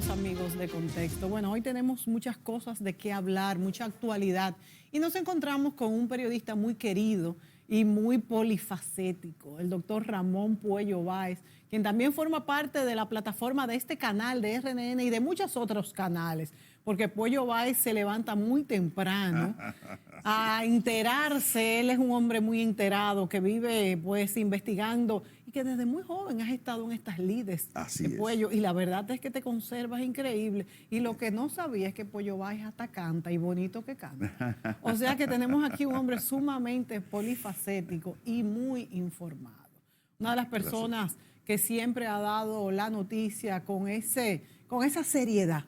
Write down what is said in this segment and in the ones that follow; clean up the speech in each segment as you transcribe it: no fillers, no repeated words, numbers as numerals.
queridos amigos de Contexto. Bueno, hoy tenemos muchas cosas de qué hablar, mucha actualidad, y nos encontramos con un periodista muy querido y muy polifacético, el doctor Ramón Puello Báez, quien también forma parte de la plataforma de este canal de RNN y de muchos otros canales, porque Puello Báez se levanta muy temprano a enterarse. Él es un hombre muy enterado que vive pues investigando y que desde muy joven has estado en estas lides Así de es. Puello, y la verdad es que te conservas increíble, y lo que no sabía es que Puello Báez hasta canta, y bonito que canta. O sea que tenemos aquí un hombre sumamente polifacético y muy informado. Una de las personas que siempre ha dado la noticia con esa seriedad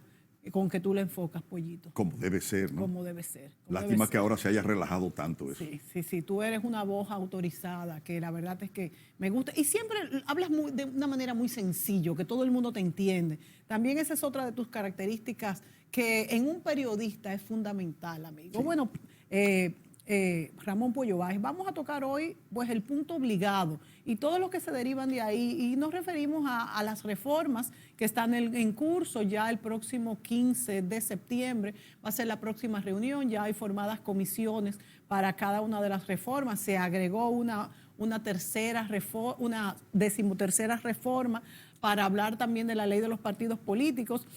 con que tú le enfocas, Pollito. Como debe ser, ¿no? Como debe ser. Lástima que ahora se haya relajado tanto eso. Sí, tú eres una voz autorizada, que la verdad es que me gusta. Y siempre hablas de una manera muy sencillo, que todo el mundo te entiende. También esa es otra de tus características que en un periodista es fundamental, amigo. Sí. Bueno, Ramón Puello Báez, vamos a tocar hoy pues el punto obligado y todo lo que se derivan de ahí, y nos referimos a las reformas que están en curso. Ya el próximo 15 de septiembre va a ser la próxima reunión, ya hay formadas comisiones para cada una de las reformas, se agregó una decimotercera reforma para hablar también de la ley de los partidos políticos.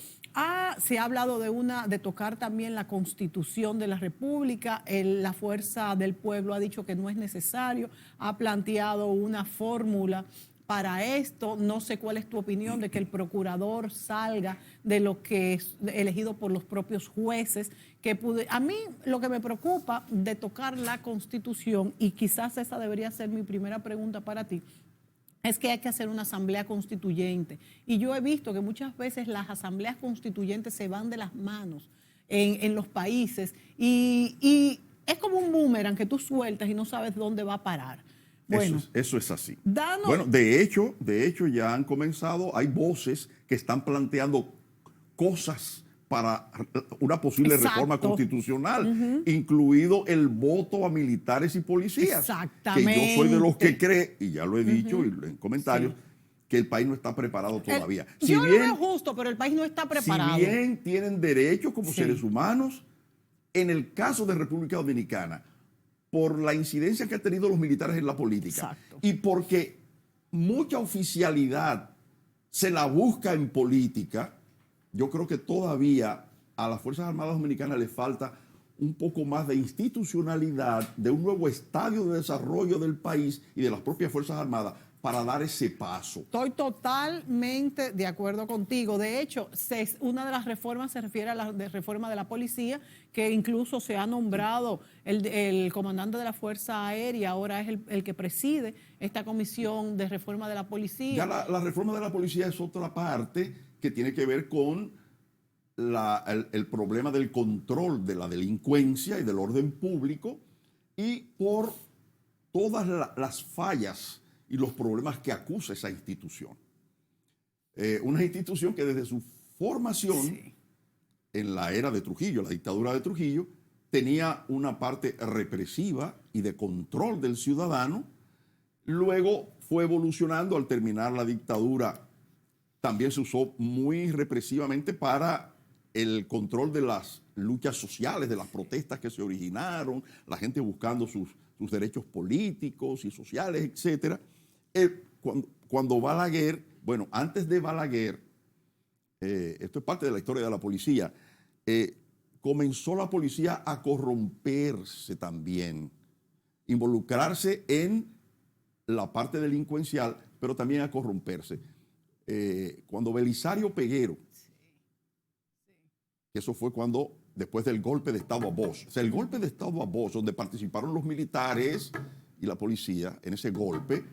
Se ha hablado de tocar también la Constitución de la República. La Fuerza del Pueblo ha dicho que no es necesario, ha planteado una fórmula para esto. No sé cuál es tu opinión de que el procurador salga de lo que es elegido por los propios jueces. A mí lo que me preocupa de tocar la Constitución, y quizás esa debería ser mi primera pregunta para ti, es que hay que hacer una asamblea constituyente. Y yo he visto que muchas veces las asambleas constituyentes se van de las manos en los países, y es como un boomerang que tú sueltas y no sabes dónde va a parar. Bueno, eso es así. Bueno, de hecho ya han comenzado, hay voces que están planteando cosas para una posible reforma constitucional, incluido el voto a militares y policías. Exactamente. Que yo soy de los que cree, y ya lo he dicho en comentarios, que el país no está preparado todavía. Yo lo veo justo, pero el país no está preparado. Si bien tienen derechos como seres humanos, en el caso de República Dominicana, por la incidencia que han tenido los militares en la política, y porque mucha oficialidad se la busca en política, yo creo que todavía a las Fuerzas Armadas Dominicanas les falta un poco más de institucionalidad, de un nuevo estadio de desarrollo del país y de las propias Fuerzas Armadas para dar ese paso. Estoy totalmente de acuerdo contigo. De hecho, una de las reformas se refiere a la reforma de la policía, que incluso se ha nombrado el comandante de la Fuerza Aérea, ahora es el que preside esta comisión de reforma de la policía. Ya la reforma de la policía es otra parte que tiene que ver con el problema del control de la delincuencia y del orden público, y por todas las fallas y los problemas que acusa esa institución. Una institución que desde su formación, en la era de Trujillo, la dictadura de Trujillo, tenía una parte represiva y de control del ciudadano. Luego fue evolucionando. Al terminar la dictadura, también se usó muy represivamente para el control de las luchas sociales, de las protestas que se originaron, la gente buscando sus derechos políticos y sociales, etcétera. Cuando Balaguer, bueno, antes de Balaguer, esto es parte de la historia de la policía, comenzó la policía a corromperse también, involucrarse en la parte delincuencial, pero también a corromperse. Cuando Belisario Peguero, que eso fue después del golpe de Estado a Bosch, o sea, el golpe de Estado a Bosch, donde participaron los militares y la policía, en ese golpe,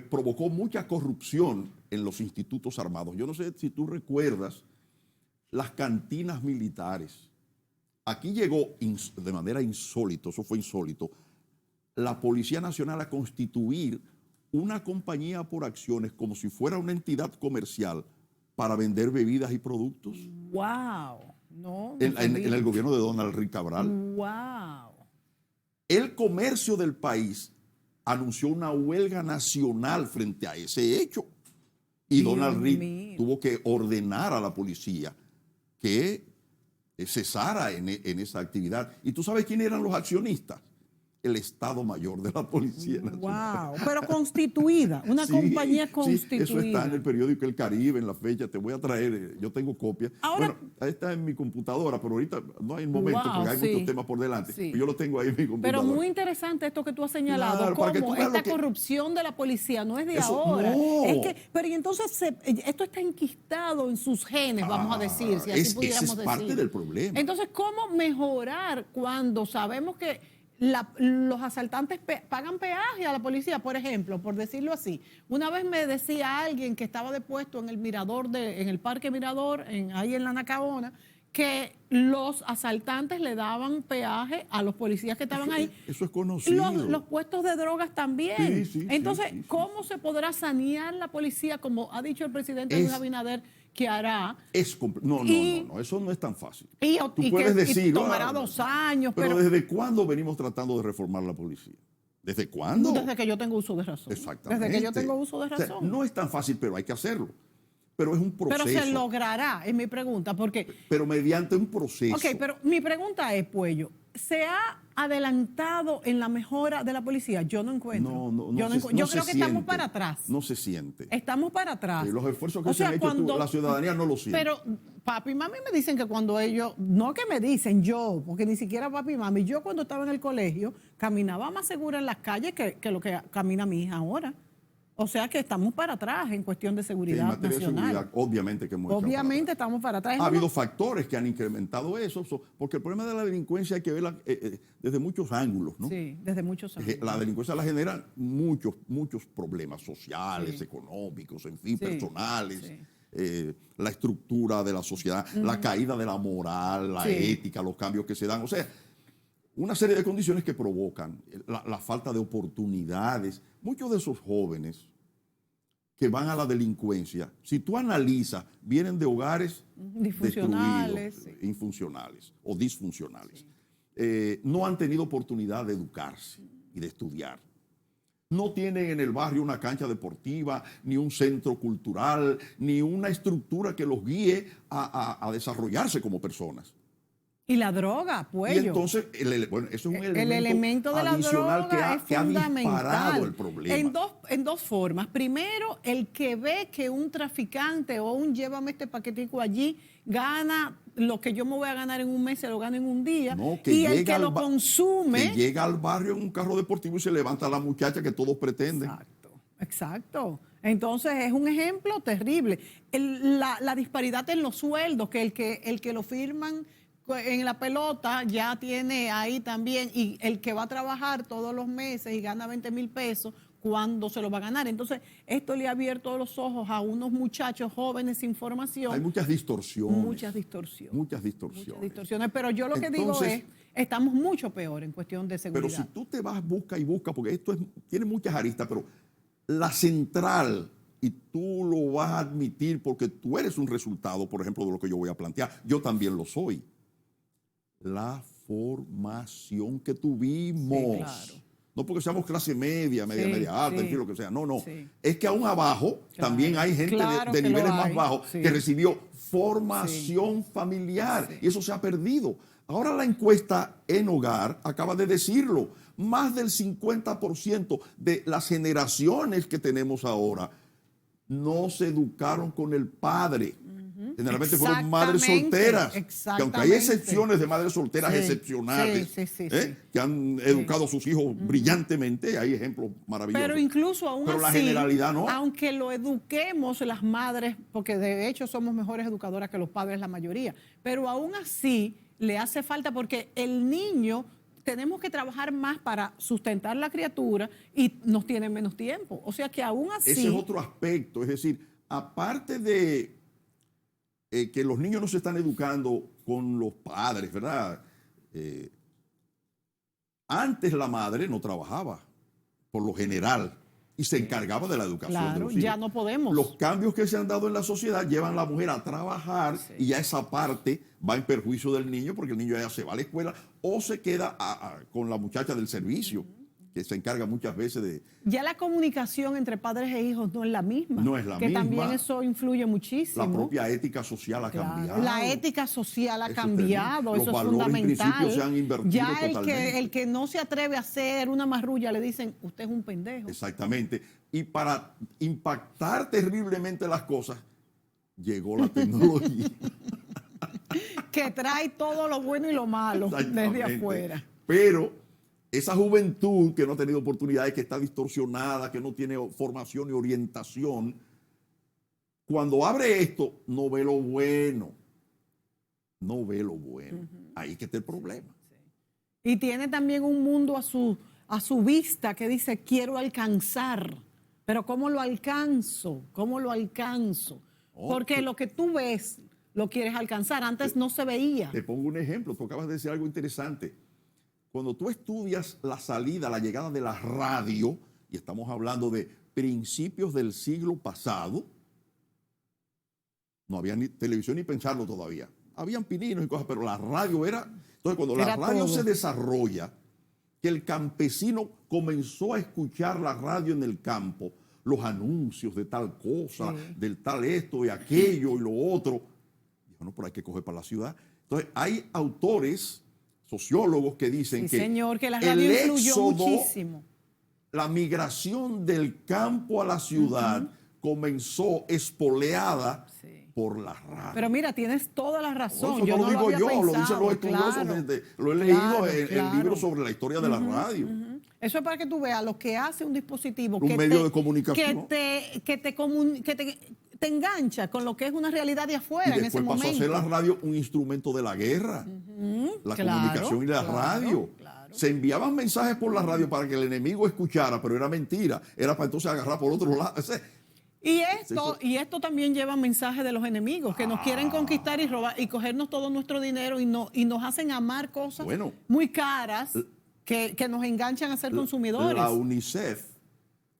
provocó mucha corrupción en los institutos armados. Yo no sé si tú recuerdas las cantinas militares. Aquí llegó de manera insólita, eso fue insólito, la Policía Nacional a constituir una compañía por acciones como si fuera una entidad comercial para vender bebidas y productos. ¡Wow! No, en el gobierno de Donald Rick Cabral. ¡Wow! El comercio del país anunció una huelga nacional frente a ese hecho. Y Donald Dios Reed mío. tuvo que ordenar a la policía que cesara en esa actividad. ¿Y tú sabes quiénes eran los accionistas? El Estado Mayor de la Policía Nacional. Wow, pero constituida, una Sí, compañía sí, constituida. eso está en el periódico El Caribe, en la fecha. Te voy a traer, yo tengo copia. Ahora, bueno, ahí está en mi computadora, pero ahorita no hay momento wow, porque hay sí, muchos temas por delante. sí. Yo lo tengo ahí en mi computadora. Pero muy interesante esto que tú has señalado, Claro, para que cómo tú veas esta lo que- corrupción de la policía no es de Eso, ahora. no. Es que, pero y entonces esto está enquistado en sus genes, vamos a decir, si así ese pudiéramos es parte decir. del problema. Entonces, ¿cómo mejorar cuando sabemos que los asaltantes pagan peaje a la policía, por ejemplo, por decirlo así? Una vez me decía alguien que estaba depuesto en el mirador en el Parque Mirador, ahí en la Nacaona, que los asaltantes le daban peaje a los policías que estaban ahí. Eso es conocido. Los puestos de drogas también. Sí, sí, Entonces, sí. ¿cómo se podrá sanear la policía, como ha dicho el presidente Luis Abinader, que hará? No, eso no es tan fácil. Tú puedes decir, tomará 2 años, pero ¿desde cuándo venimos tratando de reformar la policía? ¿Desde cuándo? Desde que yo tengo uso de razón. Exactamente. Desde que yo tengo uso de O sea, razón. no es tan fácil, pero hay que hacerlo. Pero es un proceso. Pero se logrará, es mi pregunta, porque... Pero mediante un proceso. Ok, pero mi pregunta es, Puello, ¿se ha adelantado en la mejora de la policía? Yo no encuentro. Yo creo que estamos para atrás. No se siente. Estamos para atrás. Los esfuerzos que se han hecho, la ciudadanía no lo siente. Pero papi y mami me dicen que cuando ellos, no que me dicen yo, porque ni siquiera papi y mami, yo cuando estaba en el colegio caminaba más segura en las calles que lo que camina mi hija ahora. O sea que estamos para atrás en cuestión de seguridad en materia nacional. de seguridad, obviamente que hemos Obviamente estamos para atrás. Ha habido factores que han incrementado eso, porque el problema de la delincuencia hay que verla desde muchos ángulos, ¿no? Sí, desde muchos ángulos. La delincuencia la generan muchos problemas sociales, económicos, en fin, personales. Sí. La estructura de la sociedad, la caída de la moral, la ética, los cambios que se dan. O sea, una serie de condiciones que provocan la falta de oportunidades. Muchos de esos jóvenes que van a la delincuencia, si tú analizas, vienen de hogares disfuncionales, infuncionales o disfuncionales. No han tenido oportunidad de educarse y de estudiar. No tienen en el barrio una cancha deportiva, ni un centro cultural, ni una estructura que los guíe a desarrollarse como personas. Y la droga, pues. Y entonces, eso es un elemento de la adicional droga que ha disparado el problema. En dos formas. Primero, el que ve que un traficante o un llévame este paquetico allí gana lo que yo me voy a ganar en un mes, se lo gana en un día. No, y el que lo consume. Que llega al barrio en un carro deportivo y se levanta a la muchacha que todos pretenden. Exacto. Entonces es un ejemplo terrible. La disparidad en los sueldos, que el que lo firman en la pelota ya tiene ahí también, y el que va a trabajar todos los meses y gana 20,000 pesos, ¿cuándo se lo va a ganar? Entonces, esto le ha abierto los ojos a unos muchachos jóvenes sin formación. Hay muchas distorsiones. Muchas distorsiones. Pero yo lo que digo es, estamos mucho peor en cuestión de seguridad. Pero si tú te vas, busca, porque esto tiene muchas aristas, pero la central, y tú lo vas a admitir porque tú eres un resultado, por ejemplo, de lo que yo voy a plantear. Yo también lo soy. La formación que tuvimos. Sí, claro. No porque seamos clase media alta, en fin, lo que sea. No. Sí. Es que aún abajo también hay gente de niveles más bajos que recibió formación familiar. Y eso se ha perdido. Ahora la encuesta en hogar acaba de decirlo. Más del 50% de las generaciones que tenemos ahora no se educaron con el padre. Generalmente fueron madres solteras. Que aunque hay excepciones de madres solteras excepcionales, que han educado a sus hijos brillantemente, hay ejemplos maravillosos. Pero incluso aún así, la generalidad no. Aunque lo eduquemos las madres, porque de hecho somos mejores educadoras que los padres la mayoría, pero aún así le hace falta, porque el niño, tenemos que trabajar más para sustentar la criatura y nos tiene menos tiempo. O sea que aún así... Ese es otro aspecto, es decir, aparte de que los niños no se están educando con los padres, ¿verdad? Antes la madre no trabajaba, por lo general, y se encargaba de la educación de los hijos. Ya no podemos. Los cambios que se han dado en la sociedad llevan a la mujer a trabajar y ya esa parte va en perjuicio del niño, porque el niño ya se va a la escuela o se queda con la muchacha del servicio. que se encarga muchas veces de... Ya la comunicación entre padres e hijos no es la misma. No es la que misma. también eso influye muchísimo. La propia ética social ha cambiado. La ética social ha Eso cambiado, los eso es valores y fundamental. principios se han invertido ya totalmente. el que no se atreve a hacer una marrulla le dicen, usted es un pendejo. Exactamente. Y para impactar terriblemente las cosas, llegó la tecnología. Que trae todo lo bueno y lo malo desde afuera. Pero esa juventud que no ha tenido oportunidades, que está distorsionada, que no tiene formación ni orientación, cuando abre esto, no ve lo bueno. No ve lo bueno. Ahí que está el problema. Sí. Y tiene también un mundo a su vista que dice, quiero alcanzar. Pero ¿cómo lo alcanzo? ¿Cómo lo alcanzo? Porque lo que tú ves, lo quieres alcanzar. Antes no se veía. Te pongo un ejemplo. Tú acabas de decir algo interesante. Cuando tú estudias la salida, la llegada de la radio, y estamos hablando de principios del siglo pasado, no había ni televisión ni pensarlo todavía. Habían pininos y cosas, pero la radio era... Entonces, cuando la radio se desarrolla, que el campesino comenzó a escuchar la radio en el campo, los anuncios de tal cosa, del tal esto y aquello y lo otro, dijo, no, pero hay que coger para la ciudad. Entonces, hay autores, sociólogos que dicen que señor, que la radio influyó muchísimo. La migración del campo a la ciudad comenzó espoleada por la radio. Pero mira, tienes toda la razón. Eso yo no lo digo yo, pensado, lo dicen los estudiosos. Lo he leído en el libro sobre la historia de la radio. Eso es para que tú veas lo que hace un dispositivo. Un medio de comunicación. Que te engancha con lo que es una realidad de afuera en ese momento. Y después pasó a ser la radio un instrumento de la guerra. La comunicación y la radio. Se enviaban mensajes por la radio para que el enemigo escuchara, pero era mentira. Era para entonces agarrar por otro lado. Y esto también lleva mensajes de los enemigos que nos quieren conquistar y robar y cogernos todo nuestro dinero y nos hacen amar cosas muy caras que nos enganchan a ser consumidores. La UNICEF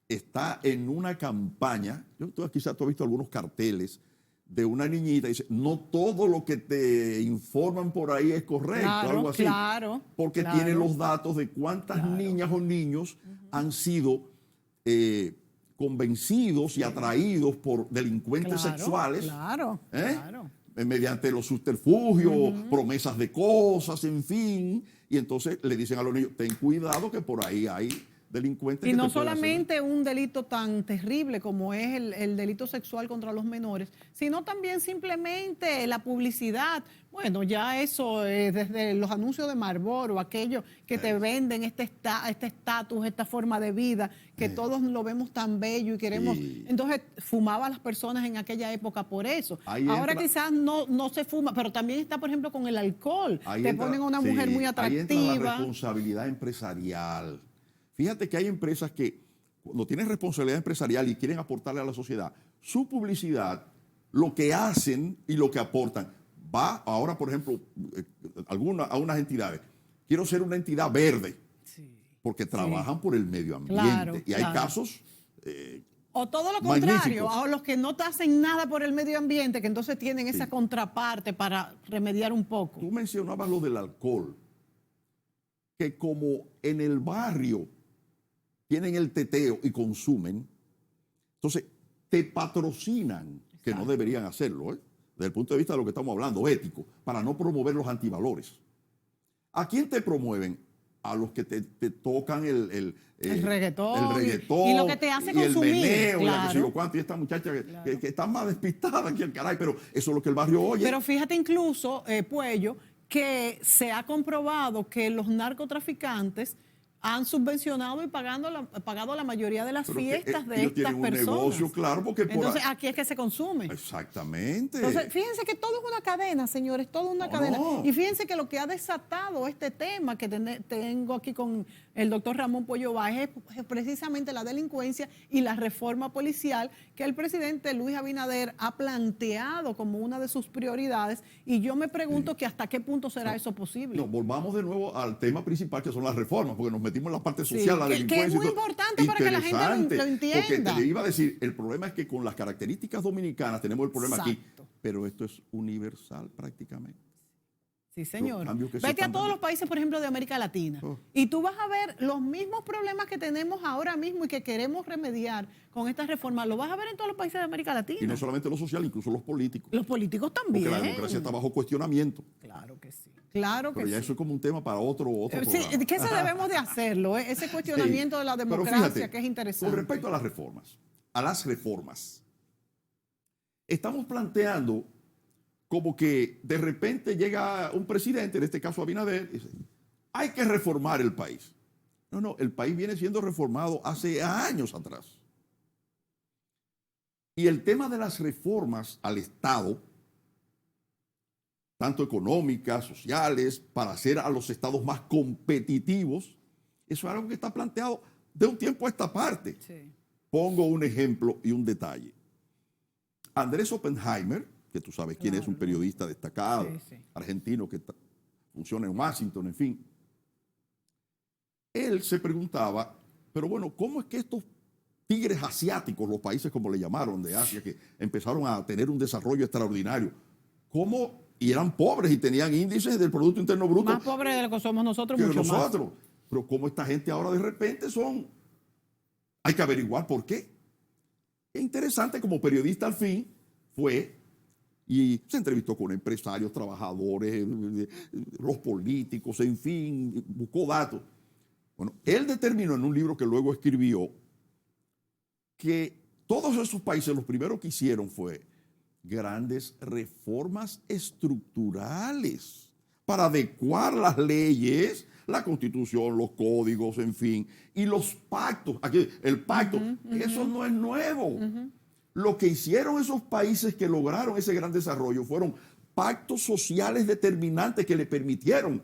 está en una campaña, quizás tú has visto algunos carteles de una niñita, dice, no todo lo que te informan por ahí es correcto, algo así. Porque tiene los datos de cuántas niñas o niños han sido convencidos y atraídos por delincuentes sexuales. Mediante los subterfugios, promesas de cosas, en fin. Y entonces le dicen a los niños, ten cuidado que por ahí hay delincuentes. Y no solamente un delito tan terrible como es el delito sexual contra los menores, sino también simplemente la publicidad. Bueno, ya eso, desde los anuncios de Marlboro, aquello que te venden este estatus, esta forma de vida, que todos lo vemos tan bello y queremos. Entonces, fumaban las personas en aquella época por eso. Ahora quizás no se fuma, pero también está, por ejemplo, con el alcohol. Te ponen a una mujer muy atractiva. Ahí entra la responsabilidad empresarial. Fíjate que hay empresas que, cuando tienen responsabilidad empresarial y quieren aportarle a la sociedad, su publicidad, lo que hacen y lo que aportan, va ahora, por ejemplo, a unas entidades. Quiero ser una entidad verde, porque trabajan por el medio ambiente. Y hay casos o todo lo contrario, a los que no te hacen nada por el medio ambiente, que entonces tienen esa contraparte para remediar un poco. Tú mencionabas lo del alcohol, que como en el barrio tienen el teteo y consumen, entonces te patrocinan, que no deberían hacerlo, desde el punto de vista de lo que estamos hablando, ético, para no promover los antivalores. ¿A quién te promueven? A los que te tocan el reggaetón y lo que te hace consumir, el meneo, y esta muchacha que está más despistada que el caray, pero eso es lo que el barrio oye. Pero fíjate incluso, Puello, que se ha comprobado que los narcotraficantes han subvencionado y pagado la mayoría de las fiestas de estas personas. Tienen un negocio, claro, porque entonces aquí es que se consume. Exactamente. Entonces, fíjense que todo es una cadena, señores, todo es una cadena. Y fíjense que lo que ha desatado este tema que tengo aquí con el doctor Ramón Puello Báez es precisamente la delincuencia y la reforma policial que el presidente Luis Abinader ha planteado como una de sus prioridades. Y yo me pregunto que hasta qué punto será eso posible. No, volvamos de nuevo al tema principal, que son las reformas, porque nos metimos en la parte social, la delincuencia. Que es muy importante para que la gente lo entienda. Porque te iba a decir, el problema es que con las características dominicanas tenemos el problema aquí, pero esto es universal prácticamente. Sí, señor. Cambios que se Vete a están todos dando. los países, por ejemplo, de América Latina, Oh. y tú vas a ver los mismos problemas que tenemos ahora mismo y que queremos remediar con esta reforma. Lo vas a ver en todos los países de América Latina. Y no solamente los sociales, incluso los políticos. Los políticos también. Porque la democracia está bajo cuestionamiento. Claro que sí. Claro que Pero ya sí. eso es como un tema para otro Sí, programa. que eso debemos de hacerlo, ese cuestionamiento de la Pero democracia, fíjate, que es interesante. con respecto a las reformas, estamos planteando como que de repente llega un presidente, en este caso Abinader, y dice, hay que reformar el país. No, el país viene siendo reformado hace años atrás. Y el tema de las reformas al Estado, tanto económicas, sociales, para hacer a los estados más competitivos, eso es algo que está planteado de un tiempo a esta parte. Sí. Pongo un ejemplo y un detalle. Andrés Oppenheimer, que tú sabes quién es, un periodista destacado, Sí. argentino que funciona en Washington, en fin. Él se preguntaba, pero bueno, ¿cómo es que estos tigres asiáticos, los países como le llamaron de Asia, que empezaron a tener un desarrollo extraordinario, cómo, y eran pobres y tenían índices del Producto Interno Bruto Más pobres de lo que somos nosotros, que mucho nosotros? Pero cómo esta gente ahora de repente hay que averiguar por qué. Es interesante, como periodista al fin fue y se entrevistó con empresarios, trabajadores, los políticos, en fin, buscó datos. Bueno, él determinó en un libro que luego escribió que todos esos países, los primeros que hicieron fue grandes reformas estructurales para adecuar las leyes, la constitución, los códigos, en fin, y los pactos. Aquí, el pacto, eso no es nuevo. Lo que hicieron esos países que lograron ese gran desarrollo fueron pactos sociales determinantes que le permitieron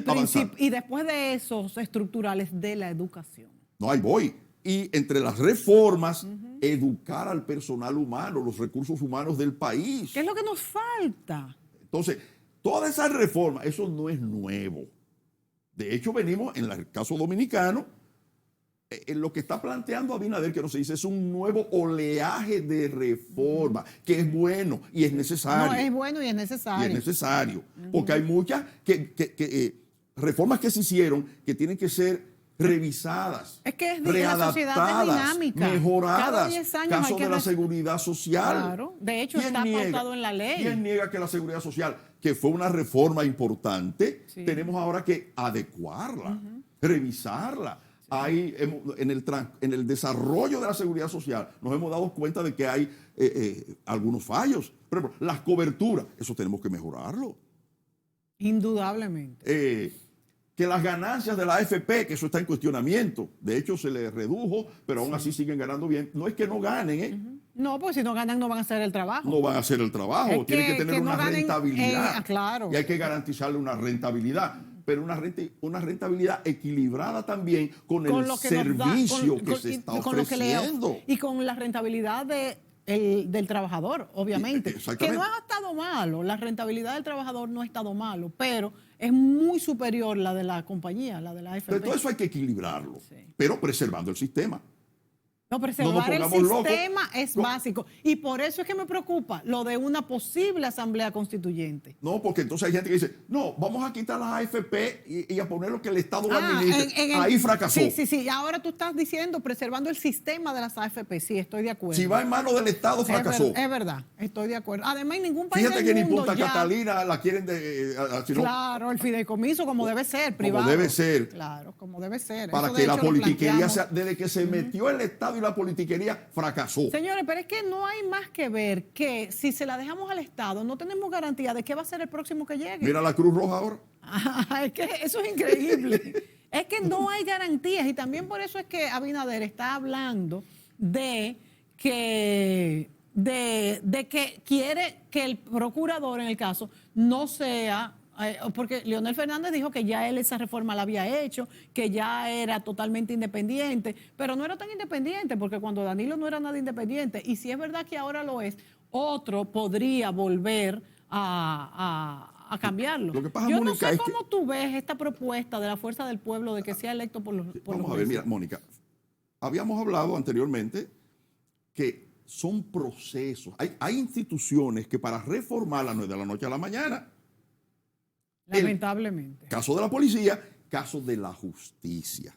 avanzar. Y después de esos estructurales de la educación. No, ahí voy. Y entre las reformas, educar al personal humano, los recursos humanos del país. ¿Qué es lo que nos falta? Entonces, toda esa reforma, eso no es nuevo. De hecho, venimos, en el caso dominicano, en lo que está planteando Abinader, que no se dice, es un nuevo oleaje de reforma, que es bueno y es necesario. No, es bueno y es necesario. Y es necesario, porque hay muchas reformas que se hicieron que tienen que ser revisadas, Es que la sociedad es readaptadas, dinámica. Cada mejoradas. 10 años Caso hay que de la seguridad social. Claro, de hecho ¿Quién está niega? pautado en la ley. ¿Quién niega que la seguridad social, que fue una reforma importante, Sí. tenemos ahora que adecuarla, revisarla? Hay, en el desarrollo de la seguridad social nos hemos dado cuenta de que hay algunos fallos. Por ejemplo, las coberturas, eso tenemos que mejorarlo. Indudablemente. Que las ganancias de la AFP, que eso está en cuestionamiento, de hecho se les redujo, pero aún así siguen ganando bien. No es que no ganen, No, pues si no ganan no van a hacer el trabajo. no van a hacer el trabajo, Es tienen que tener que no una ganen, rentabilidad. claro. Y hay que garantizarle una rentabilidad, pero una rentabilidad equilibrada también con el lo que nos da, servicio que se está con lo que ofreciendo. y con la rentabilidad del trabajador, obviamente. Exactamente. Que no ha estado malo, la rentabilidad del trabajador no ha estado malo, pero es muy superior la de la compañía, la de la AFP. Pero todo eso hay que equilibrarlo, Sí. pero preservando el sistema. No, No nos preservar el pongamos locos. sistema es básico. Y por eso es que me preocupa lo de una posible asamblea constituyente. No, porque entonces hay gente que dice, no, vamos a quitar las AFP y a poner lo que el Estado administre. Ahí fracasó. Sí. Ahora tú estás diciendo preservando el sistema de las AFP. Sí, estoy de acuerdo. Si va en manos del Estado, fracasó. Es verdad, estoy de acuerdo. Además, en ningún país Fíjate del que ni mundo Punta ya- Catalina la quieren sino Claro, el fideicomiso como debe ser, como privado. debe ser. Claro, como debe ser. Para Eso, que de la hecho, lo politiquería, planteamos. desde que se metió el Estado y la politiquería, fracasó. Señores, pero es que no hay más que ver que si se la dejamos al Estado, no tenemos garantía de qué va a ser el próximo que llegue. Mira la Cruz Roja ahora. Es que eso es increíble. Es que no hay garantías y también por eso es que Abinader está hablando de que quiere que el procurador, en el caso, no sea, porque Leonel Fernández dijo que ya él esa reforma la había hecho, que ya era totalmente independiente, pero no era tan independiente porque cuando Danilo no era nada independiente, y si es verdad que ahora lo es, otro podría volver a cambiarlo. Lo que pasa, Yo no Mónica, sé es que- cómo tú ves esta propuesta de la Fuerza del Pueblo de que sea electo por los Vamos a ver, mira, Mónica, habíamos hablado anteriormente que son procesos. Hay instituciones que para reformarlas no es de la noche a la mañana. Lamentablemente. Caso de la policía, caso de la justicia.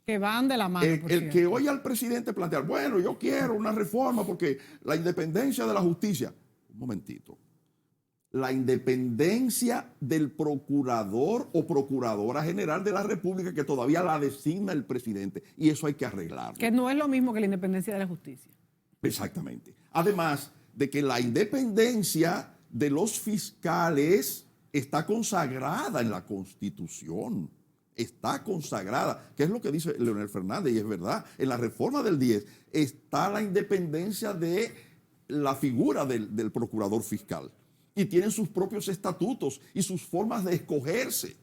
Que van de la mano. El que oye al presidente plantear, bueno, yo quiero una reforma porque la independencia de la justicia. Un momentito. La independencia del procurador o procuradora general de la República, que todavía la designa el presidente. Y eso hay que arreglarlo. Que no es lo mismo que la independencia de la justicia. Exactamente. Además de que la independencia de los fiscales está consagrada en la Constitución. Está consagrada. ¿Qué es lo que dice Leonel Fernández? Y es verdad. En la reforma del 10 está la independencia de la figura del procurador fiscal. Y tienen sus propios estatutos y sus formas de escogerse.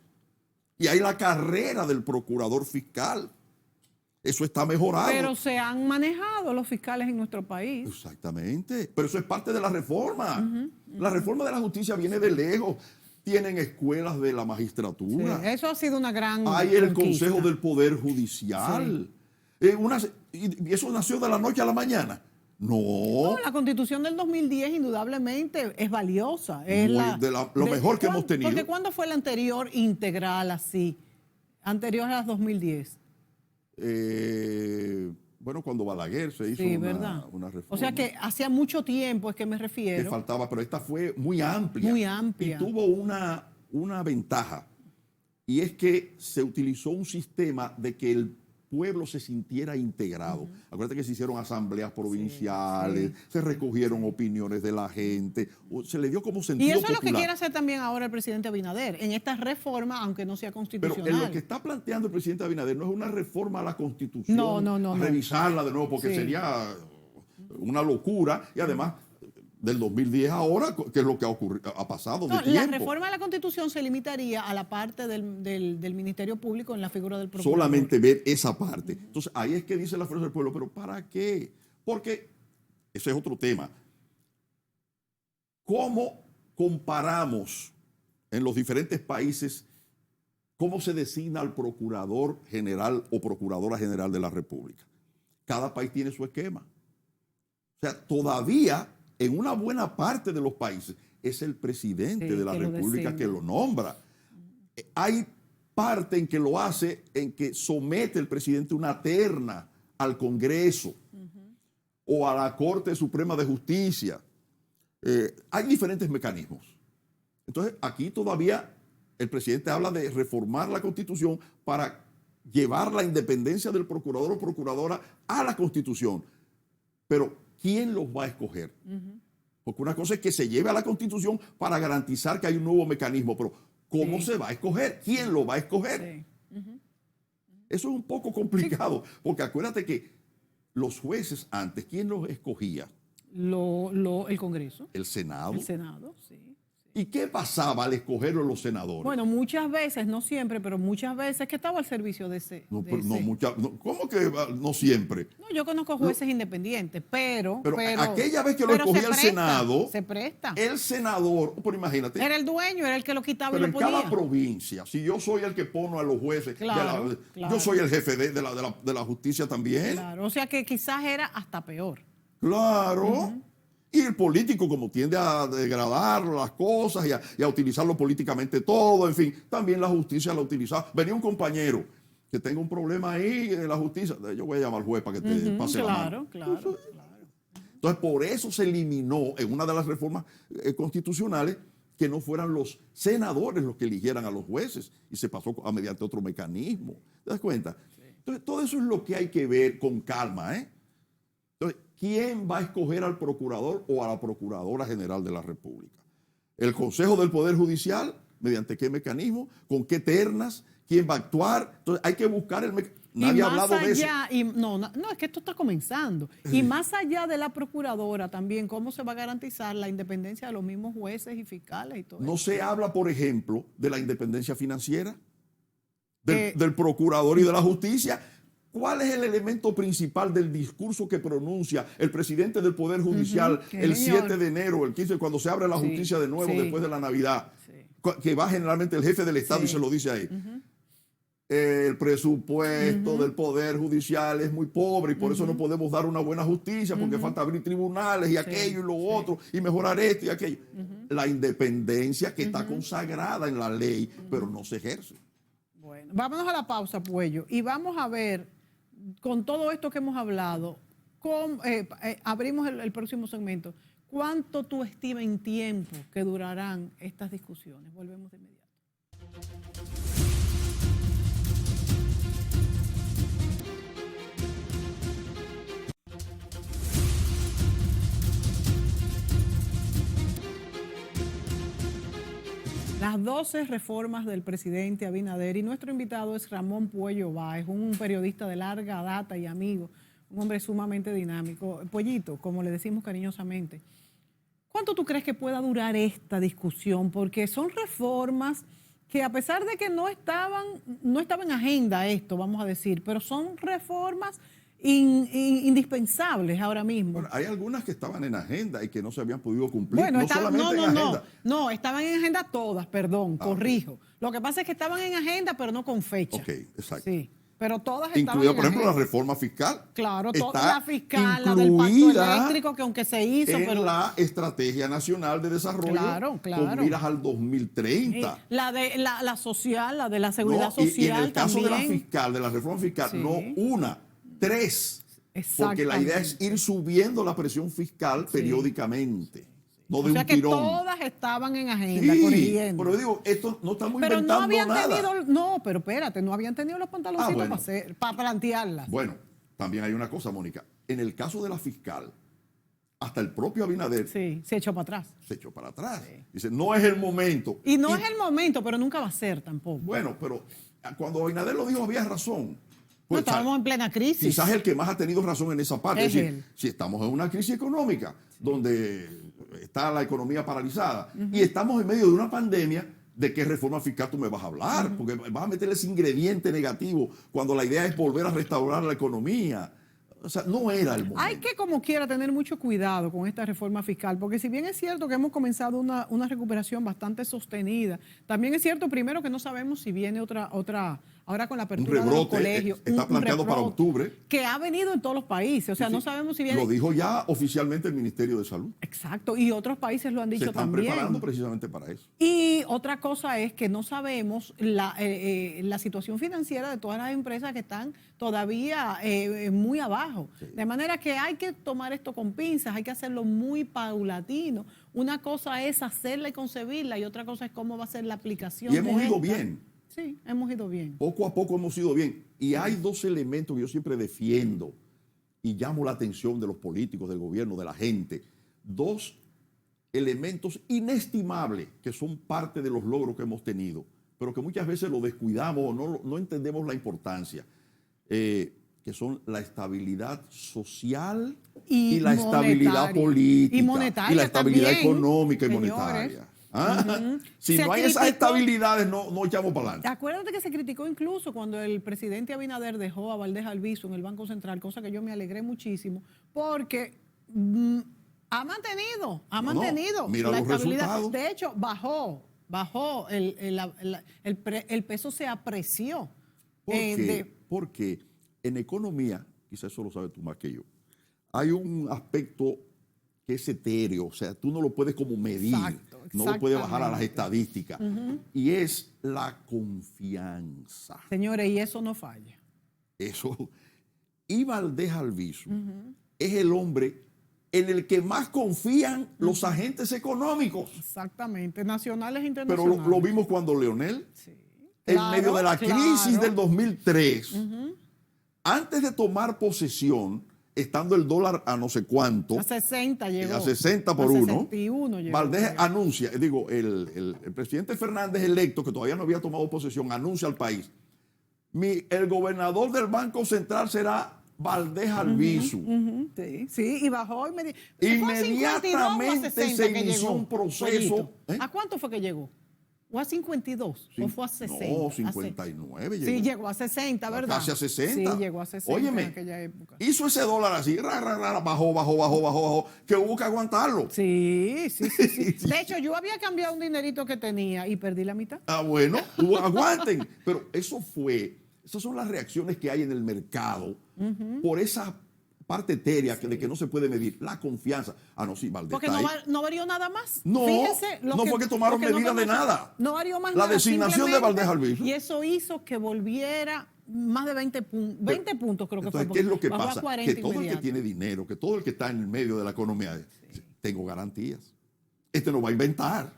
Y hay la carrera del procurador fiscal. Eso está mejorado. Pero se han manejado los fiscales en nuestro país. Exactamente. Pero eso es parte de la reforma. La reforma de la justicia viene de lejos. Tienen escuelas de la magistratura. Sí, eso ha sido una gran Hay el conquista. Consejo del Poder Judicial. Sí. Y eso nació de la noche a la mañana. No. La Constitución del 2010 indudablemente es valiosa. Es lo mejor que hemos tenido. Porque ¿cuándo fue la anterior integral así? Anterior a las 2010. Bueno, cuando Balaguer se hizo una reforma. O sea que hacía mucho tiempo es que me refiero. Que faltaba, pero esta fue muy amplia. Muy amplia. Y tuvo una ventaja. Y es que se utilizó un sistema de que el pueblo se sintiera integrado. Acuérdate que se hicieron asambleas provinciales, se recogieron opiniones de la gente, se le dio como sentido Y eso popular. es lo que quiere hacer también ahora el presidente Abinader, en esta reforma, aunque no sea constitucional. Pero en lo que está planteando el presidente Abinader no es una reforma a la Constitución, No. revisarla de nuevo, porque sería una locura, y además del 2010 ahora, que es lo que ha pasado de tiempo. La reforma de la Constitución se limitaría a la parte del Ministerio Público en la figura del procurador. Solamente ver esa parte. Entonces, ahí es que dice la Fuerza del Pueblo, ¿pero para qué? Porque ese es otro tema. ¿Cómo comparamos en los diferentes países cómo se designa al procurador general o procuradora general de la República? Cada país tiene su esquema. O sea, todavía en una buena parte de los países es el presidente de la República que lo nombra. Hay parte en que lo hace, en que somete el presidente una terna al Congreso o a la Corte Suprema de Justicia. Hay diferentes mecanismos. Entonces, aquí todavía el presidente habla de reformar la Constitución para llevar la independencia del procurador o procuradora a la Constitución. Pero ¿quién los va a escoger? Porque una cosa es que se lleve a la Constitución para garantizar que hay un nuevo mecanismo, pero ¿cómo se va a escoger? ¿Quién lo va a escoger? Eso es un poco complicado, porque acuérdate que los jueces antes, ¿quién los escogía? El Congreso. El Senado. El Senado, sí. ¿Y qué pasaba al escoger a los senadores? Bueno, muchas veces, no siempre, pero muchas veces que estaba al servicio de ese. ¿Cómo que no siempre? No, yo conozco jueces independientes, pero aquella vez que lo escogía el Senado, se presta. El senador, por imagínate. Era el dueño, era el que lo quitaba pero y lo ponía. en cada provincia, si yo soy el que pongo a los jueces, Claro. yo soy el jefe de la justicia también. Claro, o sea que quizás era hasta peor. Claro. Y el político, como tiende a degradar las cosas y a utilizarlo políticamente todo, en fin, también la justicia la utilizaba. Venía un compañero que tenga un problema ahí en la justicia, yo voy a llamar al juez para que te pase la mano. Claro. Entonces, por eso se eliminó en una de las reformas constitucionales que no fueran los senadores los que eligieran a los jueces y se pasó a mediante otro mecanismo. ¿Te das cuenta? Sí. Entonces, todo eso es lo que hay que ver con calma, Entonces, ¿quién va a escoger al procurador o a la procuradora general de la República? ¿El Consejo del Poder Judicial? ¿Mediante qué mecanismo? ¿Con qué ternas? ¿Quién va a actuar? Entonces hay que buscar el mecanismo. Nadie ha hablado de eso. No, es que esto está comenzando. Y más allá de la procuradora también, ¿cómo se va a garantizar la independencia de los mismos jueces y fiscales y todo eso? No se habla, por ejemplo, de la independencia financiera, del procurador y de la justicia. ¿Cuál es el elemento principal del discurso que pronuncia el presidente del Poder Judicial el 7 de enero, el 15, cuando se abre la justicia de nuevo después de la Navidad? Que va generalmente el jefe del Estado y se lo dice ahí. el presupuesto del Poder Judicial es muy pobre y por eso no podemos dar una buena justicia porque falta abrir tribunales y aquello y lo otro y mejorar esto y aquello. La independencia que está consagrada en la ley, pero no se ejerce. Bueno, vámonos a la pausa, Puello, y vamos a ver, con todo esto que hemos hablado, abrimos el próximo segmento. ¿Cuánto tú estimas en tiempo que durarán estas discusiones? Volvemos de inmediato. Las 12 reformas del presidente Abinader, y nuestro invitado es Ramón Puello Báez, un periodista de larga data y amigo, un hombre sumamente dinámico. Pollito, como le decimos cariñosamente, ¿cuánto tú crees que pueda durar esta discusión? Porque son reformas que, a pesar de que no estaba en agenda esto, vamos a decir, pero son reformas indispensables ahora mismo. Bueno, hay algunas que estaban en agenda y que no se habían podido cumplir. Bueno, estaban en agenda todas, perdón, corrijo. Okay. Lo que pasa es que estaban en agenda, pero no con fecha. Ok, exacto. Sí, pero todas estaban incluida, en por ejemplo, agenda. la reforma fiscal. Claro, toda está la fiscal, la del pacto eléctrico, que aunque se hizo, en la Estrategia Nacional de Desarrollo claro. con miras al 2030. La de la social, la de la seguridad social y en el caso también. de la fiscal, de la reforma fiscal, no una, 3. Porque la idea es ir subiendo la presión fiscal periódicamente. No de o sea un que tirón. Todas estaban en agenda, corrigiendo. Pero digo, esto no estamos pero inventando no habían nada. pero espérate, no habían tenido los pantaloncitos para plantearlas. Bueno, también hay una cosa, Mónica. En el caso de la fiscal, hasta el propio Abinader se echó para atrás. Se echó para atrás. Dice, no es el momento. Y no es el momento, pero nunca va a ser tampoco. Bueno, pero cuando Abinader lo dijo había razón. Pues, no, estábamos en plena crisis. Quizás el que más ha tenido razón en esa parte. Es decir, si estamos en una crisis económica donde está la economía paralizada y estamos en medio de una pandemia, ¿de qué reforma fiscal tú me vas a hablar? Porque vas a meterle ese ingrediente negativo cuando la idea es volver a restaurar la economía. O sea, no era el momento. Hay que, como quiera, tener mucho cuidado con esta reforma fiscal, porque si bien es cierto que hemos comenzado una recuperación bastante sostenida, también es cierto, primero, que no sabemos si viene otra ahora con la apertura de los colegios. Está planteado para octubre. Que ha venido en todos los países, o sea, no sabemos si viene. Lo dijo ya oficialmente el Ministerio de Salud. Exacto, y otros países lo han dicho también. Se están preparando precisamente para eso. Y otra cosa es que no sabemos la situación financiera de todas las empresas que están todavía muy abajo. Sí. De manera que hay que tomar esto con pinzas, hay que hacerlo muy paulatino. Una cosa es hacerla y concebirla y otra cosa es cómo va a ser la aplicación. Y hemos ido bien. Sí, hemos ido bien. Poco a poco hemos ido bien. Y hay dos elementos que yo siempre defiendo y llamo la atención de los políticos, del gobierno, de la gente. Dos elementos inestimables que son parte de los logros que hemos tenido, pero que muchas veces lo descuidamos o no entendemos la importancia. Que son la estabilidad social y la estabilidad política. Y monetaria. Y la estabilidad también, económica y señores. monetaria. Si no hay esas estabilidades, no echamos para adelante. Acuérdate que se criticó incluso cuando el presidente Abinader dejó a Valdés Albizu en el Banco Central, cosa que yo me alegré muchísimo, porque ha mantenido mira la los estabilidad. Resultados. De hecho, bajó, el peso se apreció. ¿Por qué? Porque en economía, quizás eso lo sabes tú más que yo, hay un aspecto que es etéreo, o sea, tú no lo puedes como medir, no lo puedes bajar a las estadísticas, y es la confianza. Señores, y eso no falla. Eso. Y Valdés Albizu es el hombre en el que más confían los agentes económicos. Exactamente, nacionales e internacionales. Pero lo vimos cuando Leonel, en medio de la crisis del 2003, antes de tomar posesión, estando el dólar a no sé cuánto, a 60 llegó. A 60 por 1. 61 llegó. Valdés anuncia, el presidente Fernández electo, que todavía no había tomado posesión, anuncia al país, el gobernador del Banco Central será Valdés Albizu. Sí, y bajó inmediatamente se inició un proceso. ¿A cuánto fue que llegó? ¿O a 52? ¿O fue a 60? No, 59 llegó. Sí, llegó a 60, ¿verdad? Casi a 60. Sí, llegó a 60 Óyeme, en aquella época. hizo ese dólar así, bajó, que hubo que aguantarlo. Sí. De hecho, yo había cambiado un dinerito que tenía y perdí la mitad. Ah, bueno, aguanten. Pero esas son las reacciones que hay en el mercado por esa parte etérea de que no se puede medir, la confianza. Ah, no, sí, Valdés Porque está ahí. no varió nada más. No, Fíjense, no fue que tomaron medidas de nada. No varió más La nada. designación de Valdés Albizu. Y eso hizo que volviera más de 20 puntos. 20 puntos creo que Entonces, fue. ¿qué es lo que Bajó a pasa? 40 Que todo el que inmediato. tiene dinero, que todo el que está en el medio de la economía, tengo garantías. Este no va a inventar.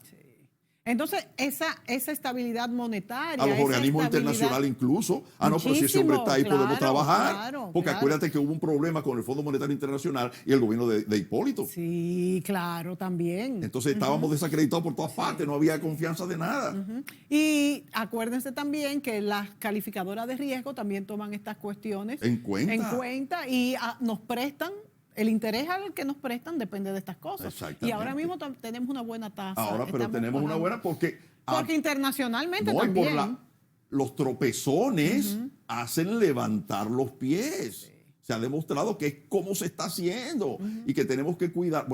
Entonces, esa estabilidad monetaria. A los esa organismos estabilidad- internacionales incluso. Ah, no, pero si ese hombre está ahí, podemos trabajar. Claro, porque acuérdate que hubo un problema con el Fondo Monetario Internacional y el gobierno de Hipólito. Sí, claro, también. Entonces estábamos desacreditados por todas partes, no había confianza de nada. Y acuérdense también que las calificadoras de riesgo también toman estas cuestiones En cuenta. y nos prestan. El interés al que nos prestan depende de estas cosas. Exactamente. Y ahora mismo tenemos una buena tasa. Ahora, pero Estamos tenemos una pagando. buena porque Internacionalmente no, y también. por los tropezones hacen levantar los pies. Se ha demostrado que es como se está haciendo y que tenemos que cuidar,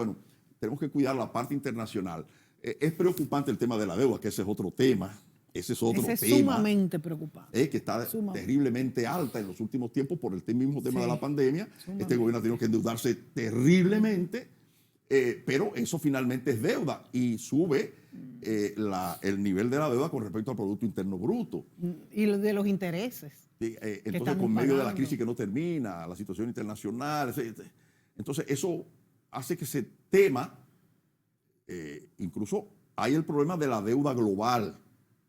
tenemos que cuidar la parte internacional. Es preocupante el tema de la deuda, que ese es otro tema. Ese es otro es tema. sumamente preocupante. Que está terriblemente alta en los últimos tiempos por el mismo tema de la pandemia. Este gobierno ha tenido que endeudarse terriblemente, pero eso finalmente es deuda y sube el nivel de la deuda con respecto al Producto Interno Bruto. Y de los intereses. Entonces, con medio de la crisis que no termina, la situación internacional, entonces eso hace que se tema, incluso hay el problema de la deuda global,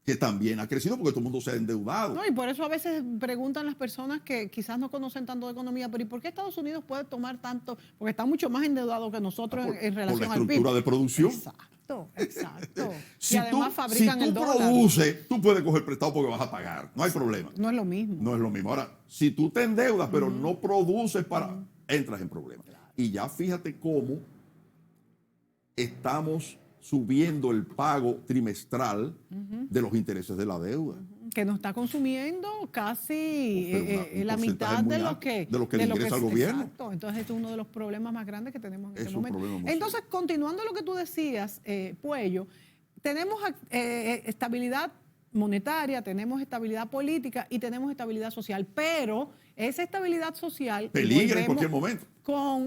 que también ha crecido porque todo el mundo se ha endeudado. No, y por eso a veces preguntan las personas que quizás no conocen tanto de economía, pero ¿y por qué Estados Unidos puede tomar tanto? Porque está mucho más endeudado que nosotros en relación por la al PIB. estructura de producción. Exacto. Si y además fabrican tú el dólar. produces, tú puedes coger prestado porque vas a pagar. No hay problema. No es lo mismo. No es lo mismo. Ahora, si tú te endeudas, pero no produces entras en problemas. Y ya fíjate cómo estamos subiendo el pago trimestral de los intereses de la deuda. Que nos está consumiendo casi un la mitad porcentaje muy de lo alto que le ingresa al gobierno. Exacto. Entonces, este es uno de los problemas más grandes que tenemos en Es este un momento. problema muy Entonces, continuando lo que tú decías, Puello, tenemos estabilidad monetaria, tenemos estabilidad política y tenemos estabilidad social, pero esa estabilidad social peligra en cualquier momento.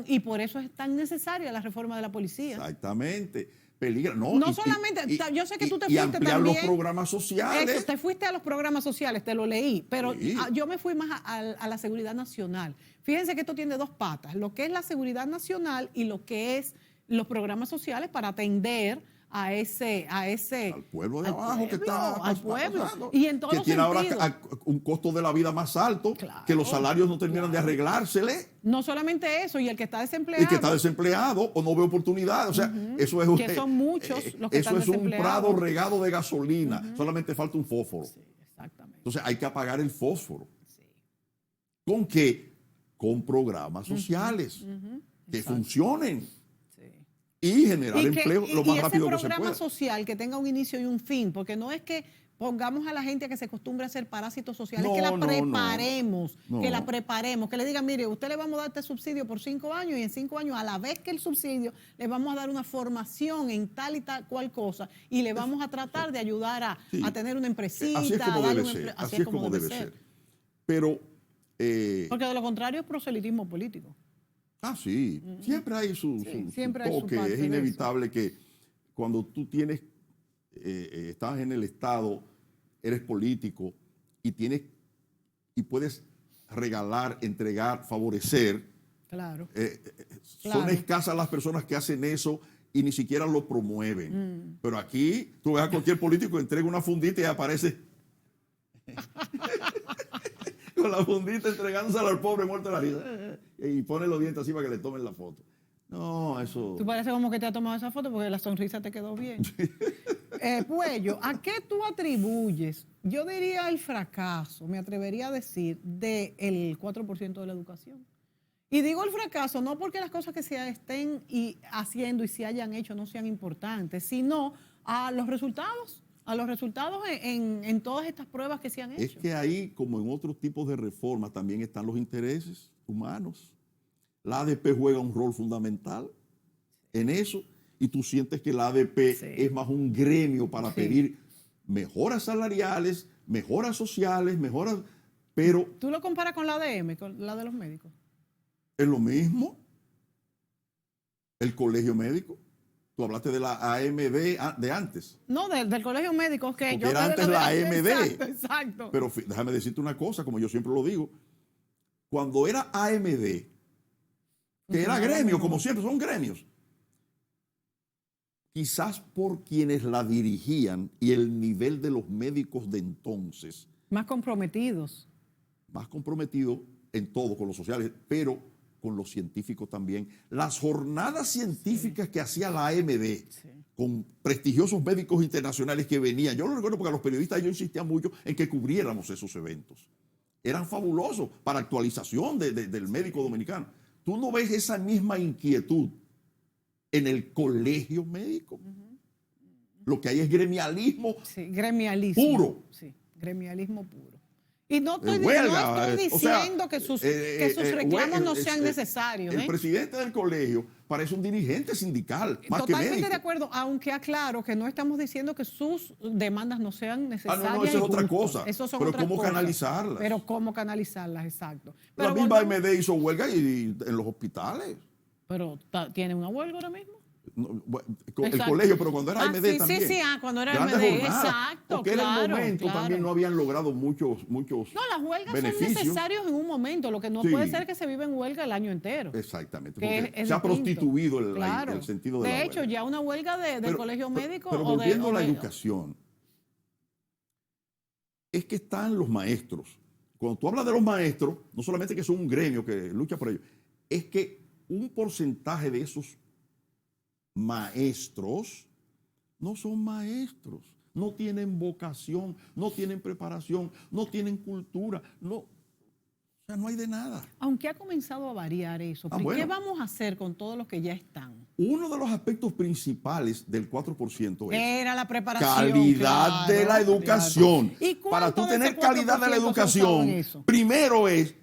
Y por eso es tan necesaria la reforma de la policía. Exactamente. Peligra. No, Solamente, yo sé que tú te y fuiste ampliar también. los programas sociales. Eso, te fuiste a los programas sociales, te lo leí, pero Sí. yo me fui más a la seguridad nacional. Fíjense que esto tiene dos patas, lo que es la seguridad nacional y lo que es los programas sociales para atender a ese al pueblo de abajo que está al pueblo pasando, y en todos que los tiene sentidos. ahora un costo de la vida más alto, Claro, que los salarios no terminan de arreglársele, No solamente eso, y el que está desempleado. y que está desempleado o no ve oportunidades. O sea, eso es Que son muchos los que eso están es un desempleados. prado regado de gasolina. Solamente falta un fósforo. Sí, exactamente. Entonces hay que apagar el fósforo. Sí. ¿Con qué? Con programas sociales que Exacto. funcionen Sí. y generar empleo lo más ese rápido que se programa pueda. social que tenga un inicio y un fin, porque no es que pongamos a la gente a que se acostumbre a ser parásitos sociales, No, que la no, preparemos, no. que la preparemos, que le digan, mire, usted le vamos a dar este subsidio por 5 años y en 5 años, a la vez que el subsidio, le vamos a dar una formación en tal y tal cual cosa y le vamos a tratar de ayudar a tener una empresita. Así es como a darle debe un ser. empleo. Así es como debe ser. Pero Porque de lo contrario es proselitismo político. sí, siempre hay su siempre hay su toque. parte Es de inevitable que cuando tú estás en el Estado, eres político y puedes regalar, entregar, favorecer. Claro. Son escasas las personas que hacen eso y ni siquiera lo promueven. Pero aquí tú ves a cualquier político, entrega una fundita y aparece con la fundita entregándosela al pobre muerto de la risa y pone los dientes así para que le tomen la foto. No, eso... Tú parece como que te has tomado esa foto porque la sonrisa te quedó bien. Puello, ¿a qué tú atribuyes? Yo diría el fracaso, me atrevería a decir, del 4% de la educación. Y digo el fracaso no porque las cosas que se estén haciendo y se hayan hecho no sean importantes, sino a los resultados. a los resultados en todas estas pruebas que se han hecho. Es que ahí, como en otros tipos de reformas, también están los intereses humanos. La ADP juega un rol fundamental en eso, y tú sientes que la ADP es más un gremio para pedir mejoras salariales, mejoras sociales, mejoras, pero... ¿Tú lo comparas con la ADM, con la de los médicos? Es lo mismo. El colegio médico. Tú hablaste de la AMD de antes. No, del colegio médico. Que porque era antes la AMD. Exacto. Pero déjame decirte una cosa, como yo siempre lo digo. Cuando era AMD, que era gremio, como siempre, son gremios. Quizás por quienes la dirigían y el nivel de los médicos de entonces. Más comprometidos. Más comprometidos en todo, con los sociales, pero con los científicos también. Las jornadas científicas que hacía la AMD, con prestigiosos médicos internacionales que venían, yo lo recuerdo porque a los periodistas yo insistía mucho en que cubriéramos esos eventos. Eran fabulosos para actualización del médico dominicano. Tú no ves esa misma inquietud en el colegio médico. Lo que hay es gremialismo, puro. Sí, gremialismo puro. Y no estoy, huelga, no estoy diciendo que sus reclamos no sean necesarios. El presidente del colegio parece un dirigente sindical, más que médico. Totalmente de acuerdo, aunque aclaro que no estamos diciendo que sus demandas no sean necesarias. No, eso es otra cosa. Pero ¿cómo canalizarlas? Pero cómo canalizarlas, exacto. La misma AMD hizo huelga y en los hospitales. Pero tiene una huelga ahora mismo. No, el colegio, pero cuando era AMD también. Sí, cuando era AMD, exacto. Porque en el momento también no habían logrado muchos No, las huelgas beneficios. son necesarios en un momento. Lo que no puede ser que se vive en huelga el año entero. Exactamente. Porque se ha prostituido el sentido de la huelga. De hecho, ya una huelga del colegio médico. Pero volviendo a la educación, es que están los maestros. Cuando tú hablas de los maestros, no solamente que son un gremio que lucha por ello, es que un porcentaje de esos maestros no son maestros, no tienen vocación, no tienen preparación, no tienen cultura, o sea, no hay de nada. Aunque ha comenzado a variar eso, ¿qué vamos a hacer con todos los que ya están? Uno de los aspectos principales del 4% era la preparación, calidad de la educación. ¿Y para tú tener calidad de la educación, primero es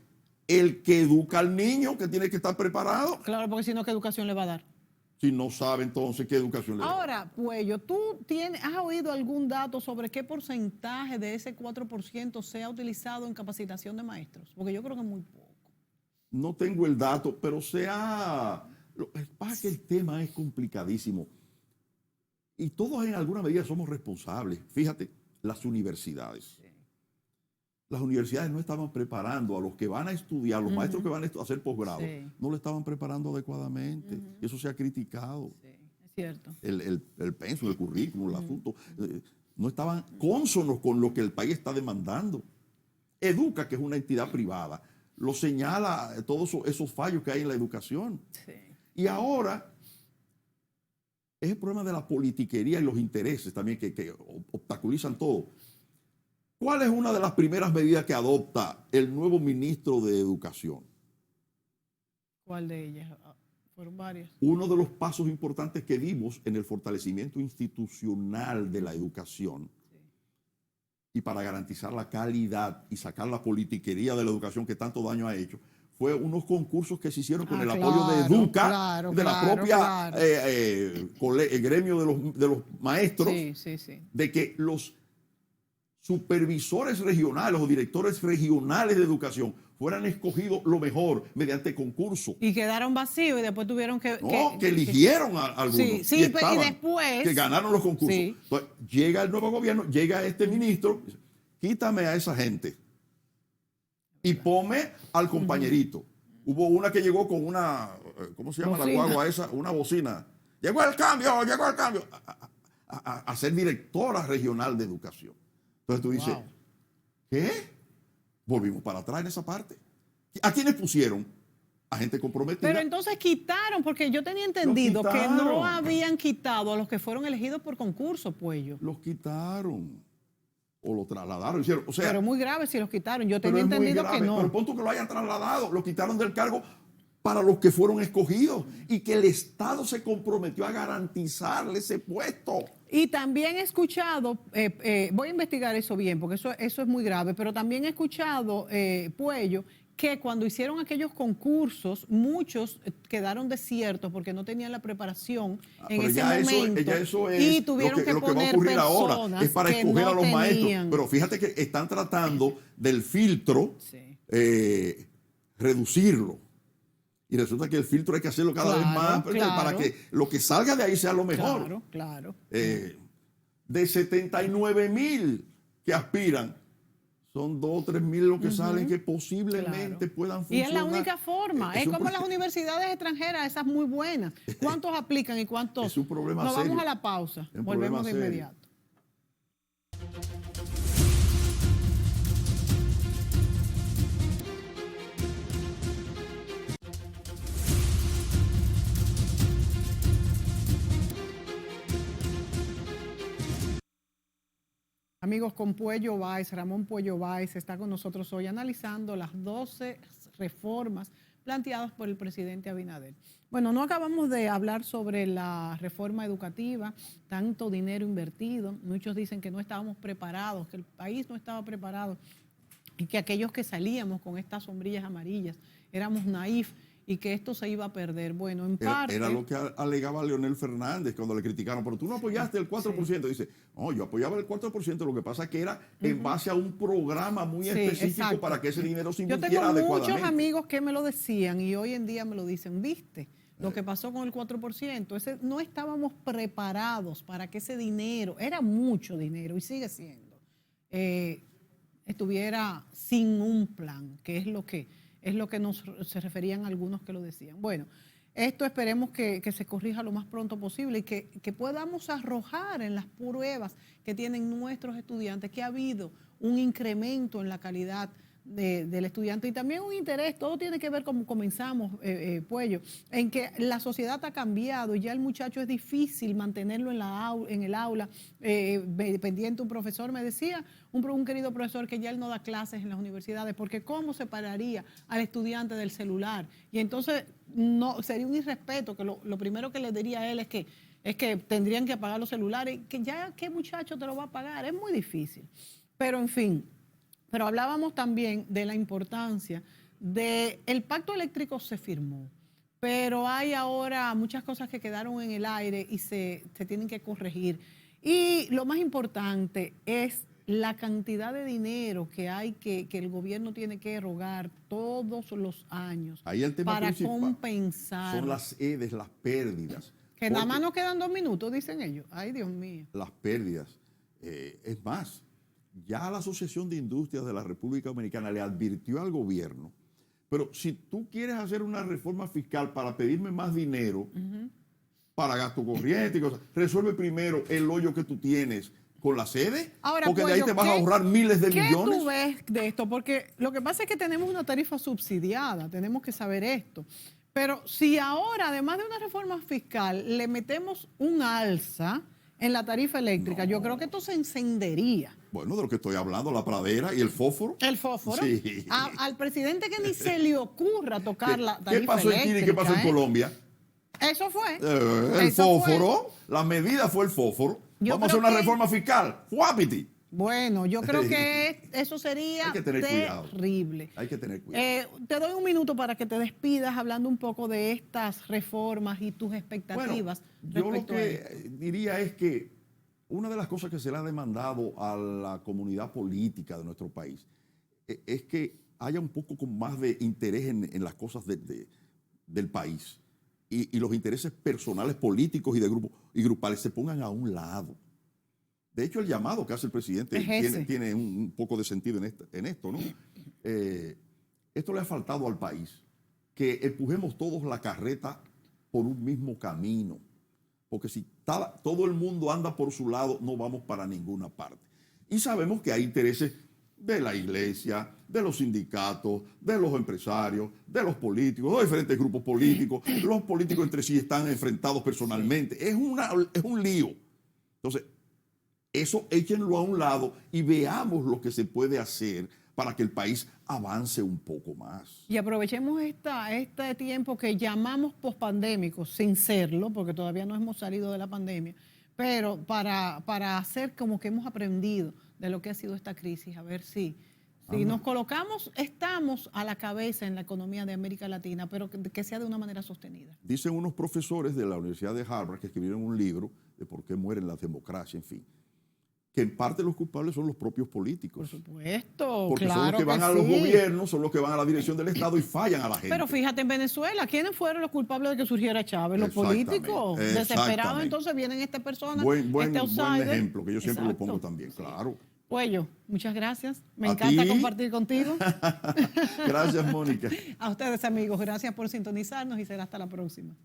el que educa al niño, que tiene que estar preparado. Claro, porque si no, ¿qué educación le va a dar? Si no sabe, entonces, ¿qué educación le da? Ahora, Puello, ¿tú has oído algún dato sobre qué porcentaje de ese 4% se ha utilizado en capacitación de maestros? Porque yo creo que muy poco. No tengo el dato, pero lo que pasa es que el tema es complicadísimo. Y todos en alguna medida somos responsables. Fíjate, las universidades. Las universidades no estaban preparando a los que van a estudiar, los maestros que van a hacer posgrado, no lo estaban preparando adecuadamente. Eso se ha criticado. Sí, es cierto. El pensum, el currículum, el asunto, no estaban cónsonos con lo que el país está demandando. Educa, que es una entidad privada, lo señala todos esos fallos que hay en la educación. Sí. Y ahora es el problema de la politiquería y los intereses también que obstaculizan todo. ¿Cuál es una de las primeras medidas que adopta el nuevo ministro de Educación? ¿Cuál de ellas? Fueron varias. Uno de los pasos importantes que dimos en el fortalecimiento institucional de la educación y para garantizar la calidad y sacar la politiquería de la educación que tanto daño ha hecho, fue unos concursos que se hicieron con el apoyo de Educa, de la propia el gremio de los maestros, de que los supervisores regionales o directores regionales de educación fueran escogidos lo mejor mediante concurso. Y quedaron vacíos y después tuvieron que eligieron a algunos. Y después que ganaron los concursos. Sí. Entonces, llega el nuevo gobierno, llega este ministro, quítame a esa gente y ponme al compañerito. Hubo una que llegó con una, ¿cómo se llama la guagua esa? Una bocina. Llegó el cambio, a ser directora regional de educación. Entonces tú dices, ¿qué? Volvimos para atrás en esa parte. ¿A quiénes pusieron? A gente comprometida. Pero entonces quitaron, porque yo tenía entendido que no habían quitado a los que fueron elegidos por concurso, Puello. Los quitaron. O lo trasladaron. Hicieron, o sea, pero muy grave si los quitaron. Yo tenía entendido que no. Pero el punto que lo hayan trasladado, lo quitaron del cargo para los que fueron escogidos y que el Estado se comprometió a garantizarle ese puesto. Y también he escuchado, voy a investigar eso bien, porque eso es muy grave, pero también he escuchado, Puello, que cuando hicieron aquellos concursos, muchos quedaron desiertos porque no tenían la preparación en ese momento. Eso es y tuvieron que lo que va a poner ocurrir ahora. personas Es para que escoger no a los tenían. maestros. Pero fíjate que están tratando del filtro, reducirlo. Y resulta que el filtro hay que hacerlo cada vez más para que lo que salga de ahí sea lo mejor. Claro. De 79,000 que aspiran, son 2 o 3,000 los que salen que posiblemente puedan funcionar. Y es la única forma. Es como las universidades extranjeras, esas muy buenas. ¿Cuántos aplican y cuántos? Es un problema Nos serio. vamos a la pausa. Volvemos de inmediato. Amigos, con Puello Báez, Ramón Puello Báez está con nosotros hoy analizando las 12 reformas planteadas por el presidente Abinader. Bueno, no acabamos de hablar sobre la reforma educativa, tanto dinero invertido. Muchos dicen que no estábamos preparados, que el país no estaba preparado y que aquellos que salíamos con estas sombrillas amarillas éramos naif y que esto se iba a perder. Bueno, en parte... Era lo que alegaba Leonel Fernández cuando le criticaron, pero tú no apoyaste el 4%. Sí. Dice, no, yo apoyaba el 4%, lo que pasa es que era en base a un programa muy específico para que ese dinero se invirtiera adecuadamente. Yo tengo muchos amigos que me lo decían y hoy en día me lo dicen, ¿viste? Lo que pasó con el 4%, no estábamos preparados para que ese dinero, era mucho dinero y sigue siendo, estuviera sin un plan, que es lo que se referían algunos que lo decían. Bueno, esto esperemos que se corrija lo más pronto posible y que podamos arrojar en las pruebas que tienen nuestros estudiantes que ha habido un incremento en la calidad del estudiante y también un interés. Todo tiene que ver como comenzamos, Puello, en que la sociedad ha cambiado y ya el muchacho es difícil mantenerlo en el aula pendiente. Un profesor me decía, un querido profesor, que ya él no da clases en las universidades porque cómo separaría al estudiante del celular. Y entonces no sería un irrespeto, que lo primero que le diría a él es que tendrían que apagar los celulares, que ya qué muchacho te lo va a pagar, es muy difícil. Pero en fin. Pero hablábamos también de la importancia del pacto eléctrico. Se firmó, pero hay ahora muchas cosas que quedaron en el aire y se tienen que corregir. Y lo más importante es la cantidad de dinero que hay que el gobierno tiene que erogar todos los años ahí el tema para compensar. Son las EDES, las pérdidas. Que nada más nos quedan 2 minutos, dicen ellos. Ay, Dios mío. Las pérdidas. Es más, ya la Asociación de Industrias de la República Dominicana le advirtió al gobierno, pero si tú quieres hacer una reforma fiscal para pedirme más dinero para gasto corriente y cosas, resuelve primero el hoyo que tú tienes con la sede, ahora, porque de ahí te vas a ahorrar miles de millones. ¿Qué tú ves de esto? Porque lo que pasa es que tenemos una tarifa subsidiada, tenemos que saber esto. Pero si ahora, además de una reforma fiscal, le metemos un alza en la tarifa eléctrica, yo creo que esto se encendería. Bueno, de lo que estoy hablando, la pradera y el fósforo. El fósforo. Sí. Al presidente que ni se le ocurra tocar la tarifa eléctrica. ¿Qué pasó en Chile y qué pasó en Colombia? Eso fue. El fósforo. La medida fue el fósforo. Vamos a hacer una reforma fiscal. ¡Guapiti! Bueno, yo creo que eso sería terrible. Hay que tener cuidado. Te doy un minuto para que te despidas hablando un poco de estas reformas y tus expectativas. Bueno, yo lo que diría es que una de las cosas que se le ha demandado a la comunidad política de nuestro país es que haya un poco más de interés en las cosas del país y los intereses personales, políticos y de grupos y grupales se pongan a un lado. De hecho, el llamado que hace el presidente tiene un poco de sentido en esto, ¿no? Esto le ha faltado al país, que empujemos todos la carreta por un mismo camino, porque si todo el mundo anda por su lado, no vamos para ninguna parte. Y sabemos que hay intereses de la iglesia, de los sindicatos, de los empresarios, de los políticos, de diferentes grupos políticos. Los políticos entre sí están enfrentados personalmente. Es un lío. Entonces, eso échenlo a un lado y veamos lo que se puede hacer para que el país avance un poco más. Y aprovechemos este tiempo que llamamos pospandémico, sin serlo, porque todavía no hemos salido de la pandemia, pero para hacer como que hemos aprendido de lo que ha sido esta crisis, a ver si nos colocamos, estamos a la cabeza en la economía de América Latina, pero que sea de una manera sostenida. Dicen unos profesores de la Universidad de Harvard que escribieron un libro de por qué mueren las democracias, en fin, que en parte los culpables son los propios políticos. Por supuesto, porque claro, son los que van a los gobiernos, son los que van a la dirección del Estado y fallan a la gente. Pero fíjate en Venezuela, ¿quiénes fueron los culpables de que surgiera Chávez? Los políticos desesperados, entonces vienen estas personas, buen outsider. ejemplo, que yo siempre lo pongo también, claro. Puello, muchas gracias. Me encanta compartir contigo. Gracias, Mónica. A ustedes, amigos, gracias por sintonizarnos y será hasta la próxima.